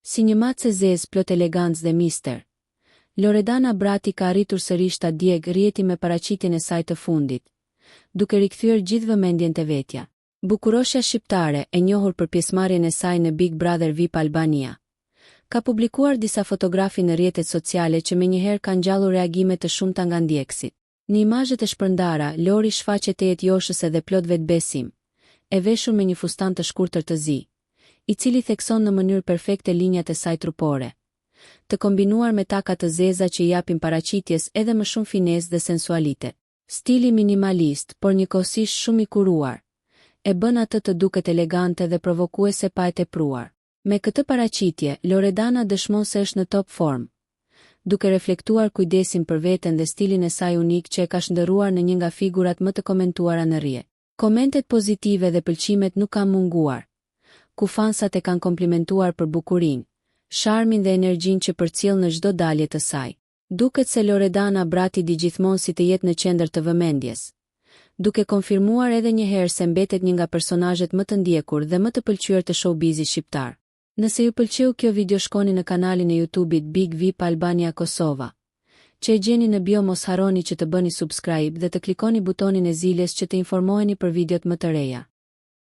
Si një macë e zezë plot elegancë dhe mister, Loredana Brati ka arritur sërish ta djegë rjeti me paraqitjen e saj të fundit, duke rikthyer gjithë vëmendjen te vetja. Bukuroshja shqiptare, e njohur për pjesëmarrjen e saj në Big Brother VIP Albania, ka publikuar disa fotografi në rrjetet sociale që menjëherë kanë ngjallur reagime të shumta nga ndjekësit. Në imazhet e shpërndara, Lori shfaqet e jetë joshëse dhe plot vetbesim, e veshur me një fustan të shkurtër të zi, i cili thekson në mënyrë perfekte linjat e saj trupore, të kombinuar me taka të zeza që i japin paraqitjes edhe më shumë finesë dhe sensualitet. Stili minimalist, por njëkohësisht shumë i kuruar, e bën atë të duket elegante dhe provokuese pa e tepruar. Me këtë paraqitje, Loredana dëshmon se është në top form, duke reflektuar kujdesin për veten dhe stilin e saj unik që e ka shndërruar në një nga figurat më të komentuara në rrjet. Komentet pozitive dhe pëlqimet nuk kanë munguar, ku fansat e kanë komplimentuar për bukurinë, sharmin dhe energjinë që përcjell në çdo dalje të saj. Duket se Loredana Brati di gjithmonë si të jetë në qendër të vëmendjes, duke konfirmuar edhe një herë se mbetet një nga personazhet më të ndjekur dhe më të pëlqyer të showbizit shqiptar. Nëse ju pëlqeu kjo video, shkoni në kanalin e YouTube-it Big VIP Albania Kosova, që e gjeni në bio. Mos harroni që të bëni subscribe dhe të klikoni butonin e ziljes që të informoheni për videot më të reja.